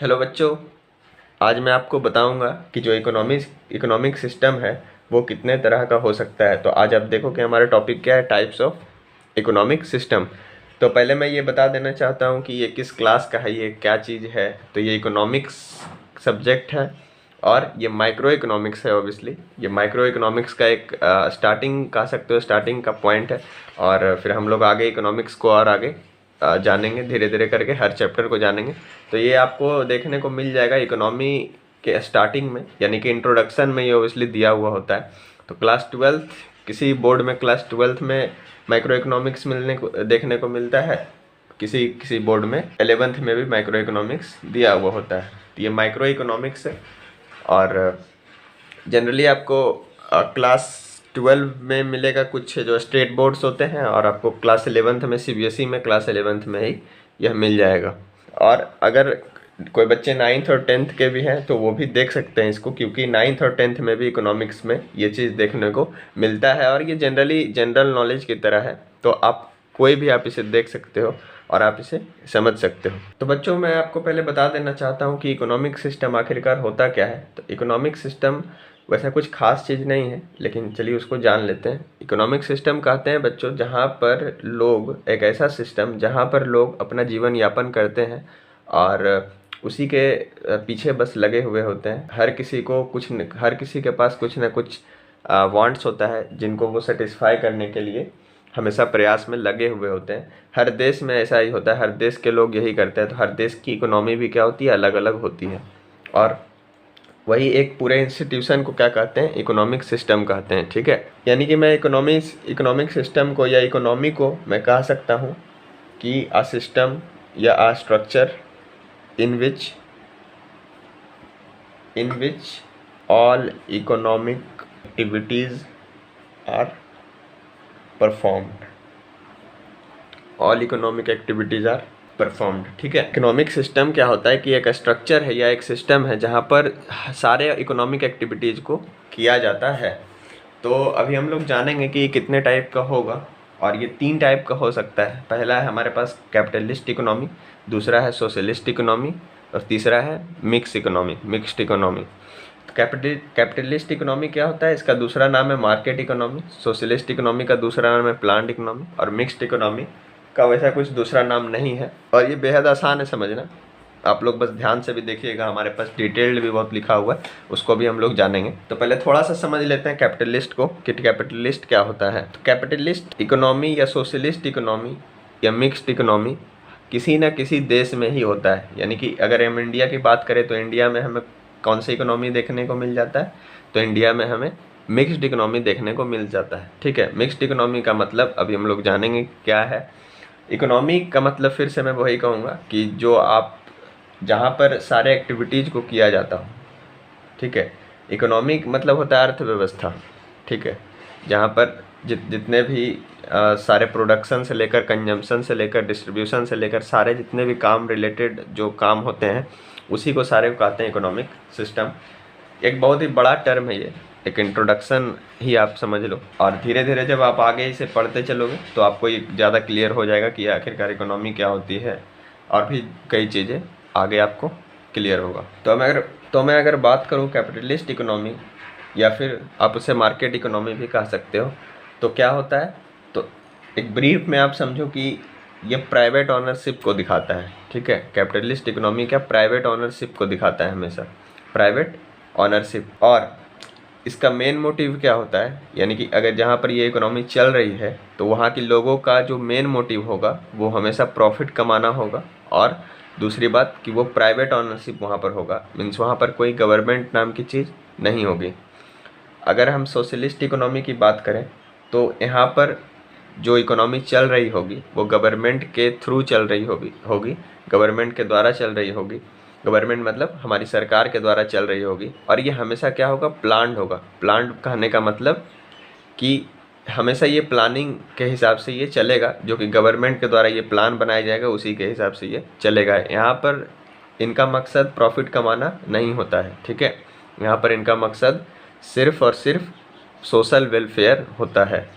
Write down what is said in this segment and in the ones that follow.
Hello बच्चों, आज मैं आपको बताऊंगा कि जो इकोनॉमिक सिस्टम है वो कितने तरह का हो सकता है। तो आज आप देखो कि हमारा टॉपिक क्या है, टाइप्स ऑफ इकोनॉमिक सिस्टम। तो पहले मैं ये बता देना चाहता हूँ कि ये किस क्लास का है, ये क्या चीज़ है। तो ये इकोनॉमिक्स सब्जेक्ट है और ये माइक्रो इकोनॉमिक्स है। ऑब्वियसली ये माइक्रो इकोनॉमिक्स का एक स्टार्टिंग कह सकते हो, स्टार्टिंग का पॉइंट है। और फिर हम लोग आगे इकोनॉमिक्स को और आगे जानेंगे, धीरे धीरे करके हर चैप्टर को जानेंगे। तो ये आपको देखने को मिल जाएगा इकोनॉमी के स्टार्टिंग में, यानी कि इंट्रोडक्शन में ये ओबियसली दिया हुआ होता है। तो क्लास 12 किसी बोर्ड में क्लास 12 में माइक्रो इकोनॉमिक्स देखने को मिलता है, किसी किसी बोर्ड में 11th में भी माइक्रो इकोनॉमिक्स दिया हुआ होता है। तो ये माइक्रो इकोनॉमिक्स है और जनरली आपको क्लास 12 में मिलेगा कुछ जो स्टेट बोर्ड्स होते हैं, और आपको क्लास 11th में सीबीएसई में क्लास 11th में ही यह मिल जाएगा। और अगर कोई बच्चे 9th और 10th के भी हैं तो वो भी देख सकते हैं इसको, क्योंकि 9th और 10th में भी इकोनॉमिक्स में ये चीज़ देखने को मिलता है और ये जनरली जनरल नॉलेज की तरह है। तो आप कोई भी आप इसे देख सकते हो और आप इसे समझ सकते हो। तो बच्चों, मैं आपको पहले बता देना चाहता हूँ कि इकोनॉमिक सिस्टम आखिरकार होता क्या है। तो इकोनॉमिक सिस्टम वैसा कुछ खास चीज़ नहीं है, लेकिन चलिए उसको जान लेते हैं। इकोनॉमिक सिस्टम कहते हैं बच्चों जहाँ पर लोग, एक ऐसा सिस्टम जहाँ पर लोग अपना जीवन यापन करते हैं और उसी के पीछे बस लगे हुए होते हैं। हर किसी के पास कुछ ना कुछ वांट्स होता है जिनको वो सेटिस्फाई करने के लिए हमेशा प्रयास में लगे हुए होते हैं। हर देश में ऐसा ही होता है, हर देश के लोग यही करते हैं। तो हर देश की इकोनॉमी भी क्या होती है, अलग अलग होती है। और वही एक पूरे इंस्टीट्यूशन को क्या कहते हैं, इकोनॉमिक सिस्टम कहते हैं। ठीक है, यानी कि मैं इकोनॉमिक सिस्टम को या इकोनॉमी को मैं कह सकता हूँ कि आ सिस्टम या आ structure in which all economic activities are performed। ठीक है, इकोनॉमिक सिस्टम क्या होता है कि एक स्ट्रक्चर है या एक सिस्टम है जहाँ पर सारे इकोनॉमिक एक्टिविटीज़ को किया जाता है। तो अभी हम लोग जानेंगे कि ये कितने टाइप का होगा, और ये 3 टाइप का हो सकता है। पहला है हमारे पास कैपिटलिस्ट इकोनॉमी, दूसरा है सोशलिस्ट इकोनॉमी, और तीसरा है मिक्स्ड इकोनॉमी। तो कैपिटलिस्ट इकोनॉमी क्या होता है, इसका दूसरा नाम है मार्केट इकोनॉमी। सोशलिस्ट इकोनॉमी का दूसरा नाम है प्लान्ड इकोनॉमी, और मिक्स्ड इकोनॉमी का वैसा कुछ दूसरा नाम नहीं है। और ये बेहद आसान है समझना, आप लोग बस ध्यान से भी देखिएगा, हमारे पास डिटेल्ड भी बहुत लिखा हुआ है, उसको भी हम लोग जानेंगे। तो पहले थोड़ा सा समझ लेते हैं कैपिटलिस्ट को कि कैपिटलिस्ट क्या होता है। तो कैपिटलिस्ट इकोनॉमी या सोशलिस्ट इकोनॉमी या मिक्स्ड इकोनॉमी किसी न किसी देश में ही होता है। यानी कि अगर हम इंडिया की बात करें तो इंडिया में हमें कौन सी इकोनॉमी देखने को मिल जाता है, तो इंडिया में हमें मिक्स्ड इकोनॉमी देखने को मिल जाता है। ठीक है, मिक्स्ड इकोनॉमी का मतलब अभी हम लोग जानेंगे क्या है। इकोनॉमी का मतलब फिर से मैं वही कहूँगा कि जहाँ पर सारे एक्टिविटीज़ को किया जाता हो। ठीक है, इकोनॉमिक मतलब होता है अर्थव्यवस्था। ठीक है, जहाँ पर जितने भी सारे प्रोडक्शन से लेकर कंजम्पशन से लेकर डिस्ट्रीब्यूशन से लेकर सारे जितने भी काम रिलेटेड जो काम होते हैं उसी को सारे को कहते हैं इकोनॉमिक सिस्टम। एक बहुत ही बड़ा टर्म है ये, एक इंट्रोडक्शन ही आप समझ लो, और धीरे धीरे जब आप आगे इसे पढ़ते चलोगे तो आपको ये ज़्यादा क्लियर हो जाएगा कि आखिरकार इकोनॉमी क्या होती है, और भी कई चीज़ें आगे आपको क्लियर होगा। तो मैं अगर बात करूँ कैपिटलिस्ट इकोनॉमी, या फिर आप उसे मार्केट इकोनॉमी भी कह सकते हो, तो क्या होता है, तो एक ब्रीफ में आप समझो कि ये प्राइवेट ऑनरशिप को दिखाता है। ठीक है, कैपिटलिस्ट इकोनॉमी क्या प्राइवेट ऑनरशिप को दिखाता है, हमेशा प्राइवेट ऑनरशिप। और इसका मेन मोटिव क्या होता है, यानी कि अगर जहाँ पर ये इकोनॉमी चल रही है तो वहाँ के लोगों का जो मेन मोटिव होगा वो हमेशा प्रॉफिट कमाना होगा, और दूसरी बात कि वो प्राइवेट ऑनरशिप वहाँ पर होगा, मीन्स वहाँ पर कोई गवर्नमेंट नाम की चीज़ नहीं होगी। अगर हम सोशलिस्ट इकोनॉमी की बात करें तो यहाँ पर जो इकोनॉमी चल रही होगी वो गवर्नमेंट के थ्रू चल रही होगी, गवर्नमेंट के द्वारा चल रही होगी। गवर्नमेंट मतलब हमारी सरकार के द्वारा चल रही होगी, और ये हमेशा क्या होगा, प्लान्ड होगा। प्लान्ड कहने का मतलब कि हमेशा ये प्लानिंग के हिसाब से ये चलेगा, जो कि गवर्नमेंट के द्वारा ये प्लान बनाया जाएगा उसी के हिसाब से ये चलेगा। यहाँ पर इनका मकसद प्रॉफिट कमाना नहीं होता है। ठीक है, यहाँ पर इनका मकसद सिर्फ और सिर्फ सोशल वेलफेयर होता है।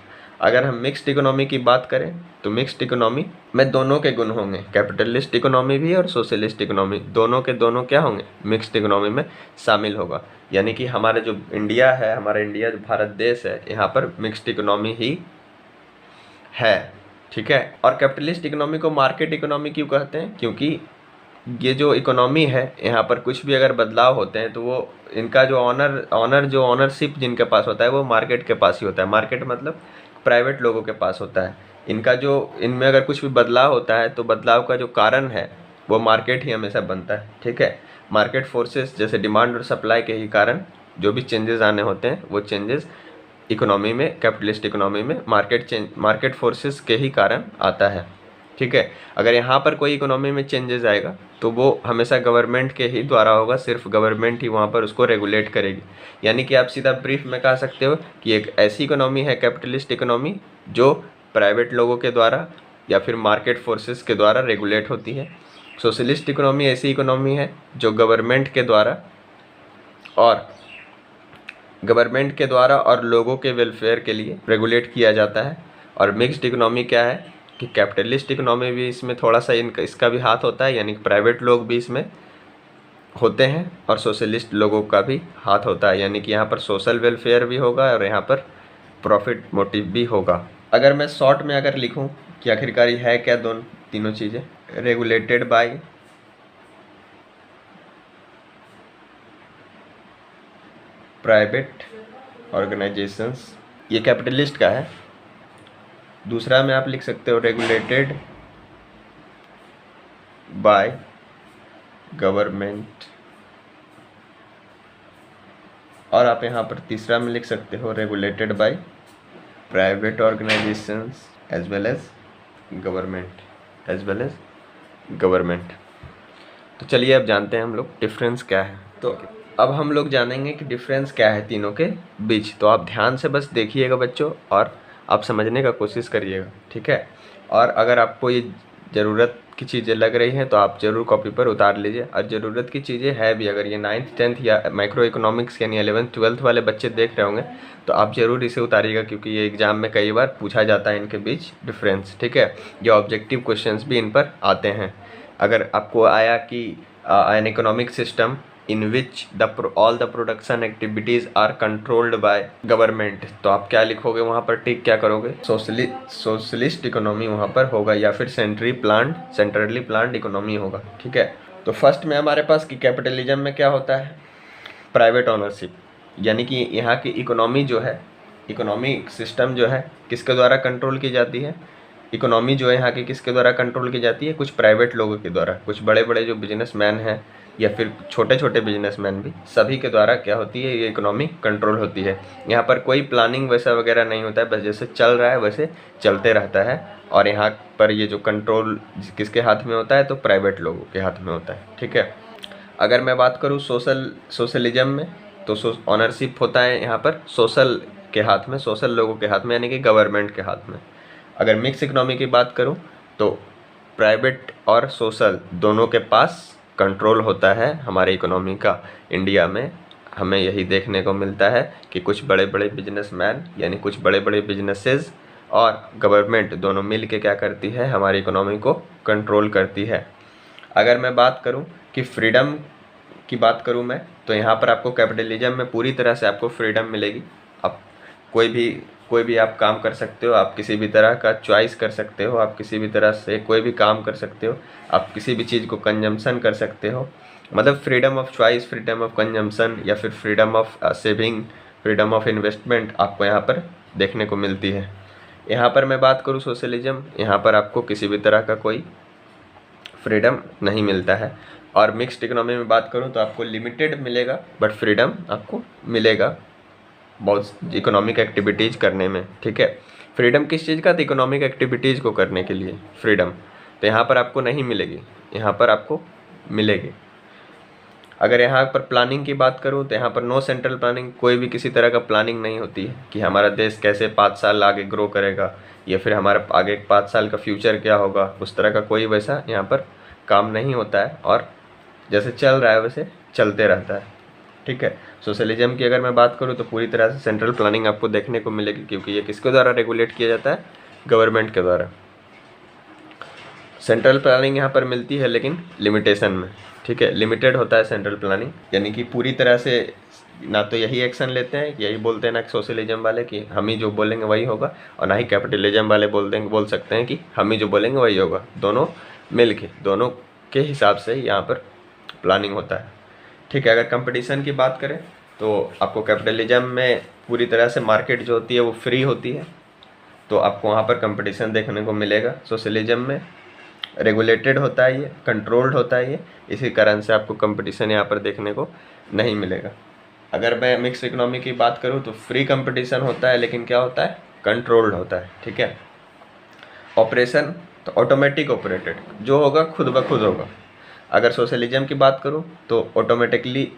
अगर हम मिक्स्ड इकोनॉमी की बात करें तो मिक्स्ड इकोनॉमी में दोनों के गुण होंगे, कैपिटलिस्ट इकोनॉमी भी और सोशलिस्ट इकोनॉमी, दोनों के दोनों क्या होंगे, मिक्स्ड इकोनॉमी में शामिल होगा। यानी कि हमारा जो इंडिया है, हमारा इंडिया जो भारत देश है, यहाँ पर मिक्स्ड इकोनॉमी ही है, ठीक है। और कैपिटलिस्ट इकोनॉमी को मार्केट इकोनॉमी क्यों कहते हैं, क्योंकि ये जो इकोनॉमी है यहाँ पर कुछ भी अगर बदलाव होते हैं तो वो इनका जो ऑनरशिप जिनके पास होता है वो मार्केट के पास ही होता है। मार्केट मतलब प्राइवेट लोगों के पास होता है। इनका जो इनमें अगर कुछ भी बदलाव होता है तो बदलाव का जो कारण है वो मार्केट ही हमेशा बनता है, ठीक है। मार्केट फोर्सेस जैसे डिमांड और सप्लाई के ही कारण जो भी चेंजेस आने होते हैं वो चेंजेस इकोनॉमी में, कैपिटलिस्ट इकोनॉमी में मार्केट फोर्सेस के ही कारण आता है, ठीक है। अगर यहाँ पर कोई इकोनॉमी में चेंजेस आएगा तो वो हमेशा गवर्नमेंट के ही द्वारा होगा, सिर्फ गवर्नमेंट ही वहाँ पर उसको रेगुलेट करेगी। यानी कि आप सीधा ब्रीफ में कह सकते हो कि एक ऐसी इकोनॉमी है कैपिटलिस्ट इकोनॉमी जो प्राइवेट लोगों के द्वारा या फिर मार्केट फोर्सेस के द्वारा रेगुलेट होती है। सोशलिस्ट इकोनॉमी ऐसी इकोनॉमी है जो गवर्नमेंट के द्वारा और लोगों के वेलफेयर के लिए रेगुलेट किया जाता है। और मिक्स्ड इकोनॉमी क्या है कि कैपिटलिस्ट इकोनॉमी भी इसमें थोड़ा सा इसका भी हाथ होता है, यानी कि प्राइवेट लोग भी इसमें होते हैं और सोशलिस्ट लोगों का भी हाथ होता है, यानी कि यहाँ पर सोशल वेलफेयर भी होगा और यहाँ पर प्रॉफिट मोटिव भी होगा। अगर मैं शॉर्ट में अगर लिखूँ कि आखिरकार है क्या तीनों चीज़ें, रेगुलेटेड बाय प्राइवेट ऑर्गेनाइजेशंस, ये कैपिटलिस्ट का है। दूसरा में आप लिख सकते हो रेगुलेटेड बाय गवर्नमेंट, और आप यहाँ पर तीसरा में लिख सकते हो regulated by private organisations as well as government. तो चलिए अब जानते हैं हम लोग डिफरेंस क्या है। तो अब हम लोग जानेंगे कि डिफरेंस क्या है तीनों के बीच। तो आप ध्यान से बस देखिएगा बच्चों और आप समझने का कोशिश करिएगा, ठीक है। और अगर आपको ये ज़रूरत की चीज़ें लग रही हैं तो आप ज़रूर कॉपी पर उतार लीजिए। और ज़रूरत की चीज़ें है भी, अगर ये 9th 10th या माइक्रो इकोनॉमिक्स यानी 11th 12th वाले बच्चे देख रहे होंगे तो आप ज़रूर इसे उतारिएगा, क्योंकि ये एग्ज़ाम में कई बार पूछा जाता है इनके बीच डिफरेंस, ठीक है। ये ऑब्जेक्टिव क्वेश्चंस भी इन पर आते हैं। अगर आपको आया कि an economic system in which all the production activities are controlled by government, तो आप क्या लिखोगे वहाँ पर, टिक क्या करोगे, सोशलिस्ट इकोनॉमी वहाँ पर होगा या फिर सेंट्रली प्लान्ड इकोनॉमी होगा, ठीक है। तो फर्स्ट में हमारे पास कि कैपिटलिज्म में क्या होता है, प्राइवेट ओनरशिप, यानी कि यहाँ की इकोनॉमी जो है, इकोनॉमिक सिस्टम जो है किसके द्वारा कंट्रोल की जाती है, इकोनॉमी जो है यहाँ की किसके द्वारा कंट्रोल की जाती है, कुछ प्राइवेट लोगों के द्वारा, कुछ बड़े बड़े जो बिजनेसमैन हैं या फिर छोटे छोटे बिजनेसमैन भी, सभी के द्वारा क्या होती है, ये इकोनॉमी कंट्रोल होती है। यहाँ पर कोई प्लानिंग वैसा वगैरह नहीं होता है, बस जैसे चल रहा है वैसे चलते रहता है। और यहाँ पर ये जो कंट्रोल किसके हाथ में होता है, तो प्राइवेट लोगों के हाथ में होता है, ठीक है। अगर मैं बात करूँ सोशलिज्म में, तो ऑनरशिप होता है यहाँ पर सोशल के हाथ में, सोशल लोगों के हाथ में, यानी कि गवर्नमेंट के हाथ में। अगर मिक्स इकोनॉमी की बात करूं तो प्राइवेट और सोशल दोनों के पास कंट्रोल होता है हमारे इकोनॉमी का। इंडिया में हमें यही देखने को मिलता है कि कुछ बड़े बड़े बिजनेसमैन यानी कुछ बड़े बड़े बिजनेसेस और गवर्नमेंट दोनों मिल के क्या करती है, हमारी इकोनॉमी को कंट्रोल करती है। अगर मैं बात करूं कि फ्रीडम की बात करूं मैं, तो यहाँ पर आपको कैपिटलिज्म में पूरी तरह से आपको फ्रीडम मिलेगी। आप कोई भी आप काम कर सकते हो, आप किसी भी तरह का चॉइस कर सकते हो, आप किसी भी तरह से कोई भी काम कर सकते हो, आप किसी भी चीज़ को कंजम्पशन कर सकते हो, मतलब freedom of choice, freedom of consumption या फिर freedom of saving, freedom of investment आपको यहाँ पर देखने को मिलती है। यहाँ पर मैं बात करूँ सोशलिज्म, यहाँ पर आपको किसी भी तरह का कोई फ्रीडम नहीं मिलता है। और मिक्स्ड इकोनॉमी में बात करूँ तो आपको लिमिटेड मिलेगा बट फ्रीडम आपको मिलेगा बहुत इकोनॉमिक एक्टिविटीज़ करने में, ठीक है। फ्रीडम किस चीज़ का, तो इकोनॉमिक एक्टिविटीज़ को करने के लिए फ्रीडम, तो यहाँ पर आपको नहीं मिलेगी, यहाँ पर आपको मिलेगी। अगर यहाँ पर प्लानिंग की बात करूँ तो यहाँ पर नो सेंट्रल प्लानिंग, कोई भी किसी तरह का प्लानिंग नहीं होती है कि हमारा देश कैसे 5 साल आगे ग्रो करेगा या फिर हमारा आगे 5 साल का फ्यूचर क्या होगा, उस तरह का कोई वैसा यहाँ पर काम नहीं होता है और जैसे चल रहा है वैसे चलते रहता है। ठीक है। सोशलिज्म की अगर मैं बात करूँ तो पूरी तरह से सेंट्रल प्लानिंग आपको देखने को मिलेगी, क्योंकि ये किसके द्वारा रेगुलेट किया जाता है, गवर्नमेंट के द्वारा। सेंट्रल प्लानिंग यहाँ पर मिलती है लेकिन लिमिटेशन में, ठीक है, लिमिटेड होता है सेंट्रल प्लानिंग, यानी कि पूरी तरह से ना तो यही एक्शन लेते हैं, यही बोलते हैं ना सोशलिज्म वाले कि हम ही जो बोलेंगे वही होगा, और ना ही कैपिटलिज्म वाले बोल सकते हैं कि हम ही जो बोलेंगे वही होगा। दोनों मिल के, दोनों के हिसाब से यहाँ पर प्लानिंग होता है, ठीक है। अगर कंपटीशन की बात करें तो आपको कैपिटलिज्म में पूरी तरह से मार्केट जो होती है वो फ्री होती है, तो आपको वहाँ पर कंपटीशन देखने को मिलेगा। सोशलिज्म में रेगुलेटेड होता है, ये कंट्रोल्ड होता है ये, इसी कारण से आपको कंपटीशन यहाँ पर देखने को नहीं मिलेगा। अगर मैं मिक्स इकोनॉमी की बात करूँ तो फ्री कंपटीशन होता है, लेकिन क्या होता है, कंट्रोल्ड होता है, ठीक है। ऑपरेशन तो ऑटोमेटिक ऑपरेटेड, जो होगा खुद ब खुद होगा। अगर सोशलिज्म की बात करूँ तो ऑटोमेटिकली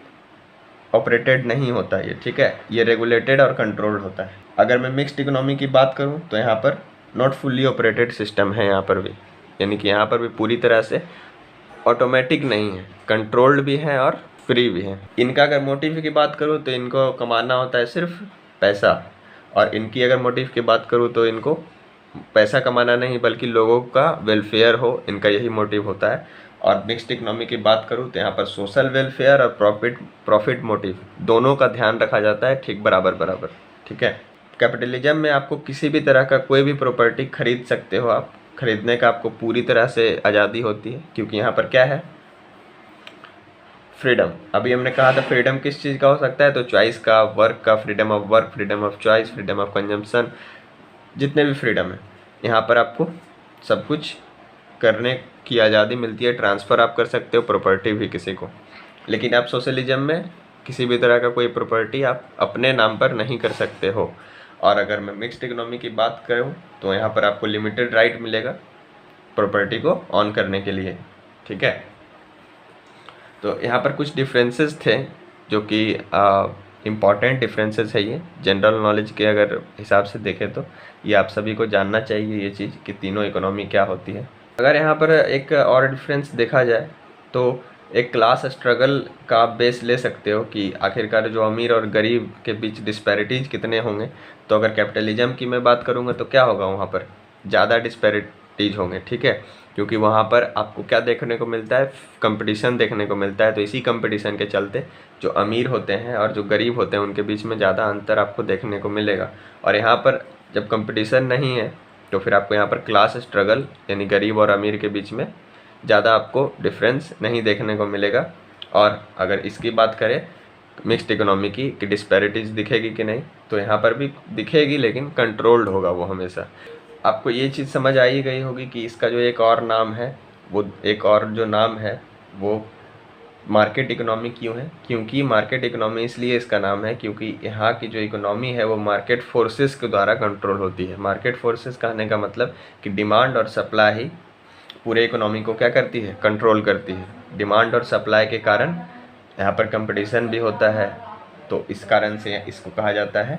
ऑपरेटेड नहीं होता ये, ठीक है, ये रेगुलेटेड और कंट्रोल्ड होता है। अगर मैं मिक्स्ड इकोनॉमी की बात करूँ तो यहाँ पर नॉट फुल्ली ऑपरेटेड सिस्टम है यहाँ पर भी, यानी कि यहाँ पर भी पूरी तरह से ऑटोमेटिक नहीं है, कंट्रोल्ड भी है और फ्री भी है। इनका अगर मोटिव की बात करूँ तो इनको कमाना होता है सिर्फ पैसा, और इनकी अगर मोटिव की बात करूँ तो इनको पैसा कमाना नहीं बल्कि लोगों का वेलफेयर हो, इनका यही मोटिव होता है। और मिक्स्ड इकोनॉमी की बात करूँ तो यहाँ पर सोशल वेलफेयर और प्रॉफिट मोटिव दोनों का ध्यान रखा जाता है, ठीक बराबर, ठीक है। कैपिटलिज्म में आपको किसी भी तरह का कोई भी प्रॉपर्टी खरीद सकते हो आप, खरीदने का आपको पूरी तरह से आज़ादी होती है, क्योंकि यहाँ पर क्या है, फ्रीडम। अभी हमने कहा था फ्रीडम किस चीज़ का हो सकता है, तो चॉइस का, वर्क का, freedom of work, freedom of choice, freedom of consumption, जितने भी फ्रीडम है यहाँ पर आपको सब कुछ करने की आज़ादी मिलती है। ट्रांसफ़र आप कर सकते हो प्रॉपर्टी भी किसी को, लेकिन आप सोशलिज्म में किसी भी तरह का कोई प्रॉपर्टी आप अपने नाम पर नहीं कर सकते हो। और अगर मैं मिक्स्ड इकोनॉमी की बात करूँ तो यहाँ पर आपको लिमिटेड राइट मिलेगा प्रॉपर्टी को ऑन करने के लिए, ठीक है। तो यहाँ पर कुछ डिफरेंसेस थे जो कि इम्पॉर्टेंट डिफरेंसेस है, ये जनरल नॉलेज के अगर हिसाब से देखें तो ये आप सभी को जानना चाहिए ये चीज़ कि तीनों इकोनॉमी क्या होती है। अगर यहाँ पर एक और डिफरेंस देखा जाए तो एक क्लास स्ट्रगल का आप बेस ले सकते हो कि आखिरकार जो अमीर और गरीब के बीच डिस्पैरिटीज़ कितने होंगे। तो अगर कैपिटलिज्म की मैं बात करूँगा तो क्या होगा, वहाँ पर ज़्यादा डिस्पैरिटीज़ होंगे, ठीक है, क्योंकि वहाँ पर आपको क्या देखने को मिलता है, कंपटीशन देखने को मिलता है। तो इसी कंपटीशन के चलते जो अमीर होते हैं और जो गरीब होते हैं उनके बीच में ज़्यादा अंतर आपको देखने को मिलेगा। और यहाँ पर जब कंपटीशन नहीं है तो फिर आपको यहाँ पर क्लास स्ट्रगल यानी गरीब और अमीर के बीच में ज़्यादा आपको डिफरेंस नहीं देखने को मिलेगा। और अगर इसकी बात करें मिक्स्ड इकोनॉमी की कि डिस्पैरिटीज़ दिखेगी कि नहीं, तो यहाँ पर भी दिखेगी लेकिन कंट्रोल्ड होगा वो हमेशा। आपको ये चीज़ समझ आई गई होगी कि इसका जो एक और नाम है, वो एक और जो नाम है वो मार्केट इकोनॉमी क्यों है, क्योंकि मार्केट इकोनॉमी इसलिए इसका नाम है क्योंकि यहाँ की जो इकोनॉमी है वो मार्केट फोर्सेस के द्वारा कंट्रोल होती है। मार्केट फोर्सेस कहने का मतलब कि डिमांड और सप्लाई ही पूरे इकोनॉमी को क्या करती है, कंट्रोल करती है। डिमांड और सप्लाई के कारण यहाँ पर कंपटीशन भी होता है, तो इस कारण से इसको कहा जाता है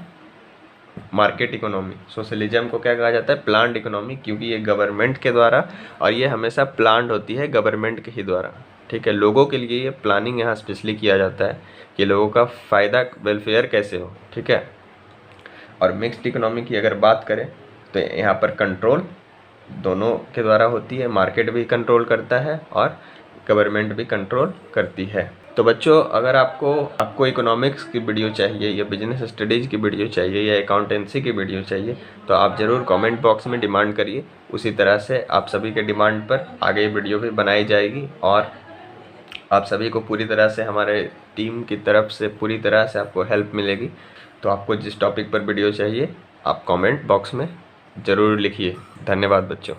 मार्केट इकोनॉमी। सोशलिज्म को क्या कहा जाता है, प्लान्ड इकोनॉमी, क्योंकि ये गवर्नमेंट के द्वारा, और ये हमेशा प्लान्ड होती है गवर्नमेंट के ही द्वारा, ठीक है। लोगों के लिए ये प्लानिंग यहाँ स्पेशली किया जाता है कि लोगों का फ़ायदा, वेलफेयर कैसे हो, ठीक है। और मिक्स्ड इकोनॉमी की अगर बात करें तो यहाँ पर कंट्रोल दोनों के द्वारा होती है, मार्केट भी कंट्रोल करता है और गवर्नमेंट भी कंट्रोल करती है। तो बच्चों, अगर आपको इकोनॉमिक्स की वीडियो चाहिए या बिजनेस स्टडीज़ की वीडियो चाहिए या अकाउंटेंसी की वीडियो चाहिए तो आप ज़रूर कमेंट बॉक्स में डिमांड करिए। उसी तरह से आप सभी के डिमांड पर आगे वीडियो भी बनाई जाएगी और आप सभी को पूरी तरह से हमारे टीम की तरफ से पूरी तरह से आपको हेल्प मिलेगी। तो आपको जिस टॉपिक पर वीडियो चाहिए आप कमेंट बॉक्स में ज़रूर लिखिए। धन्यवाद बच्चों।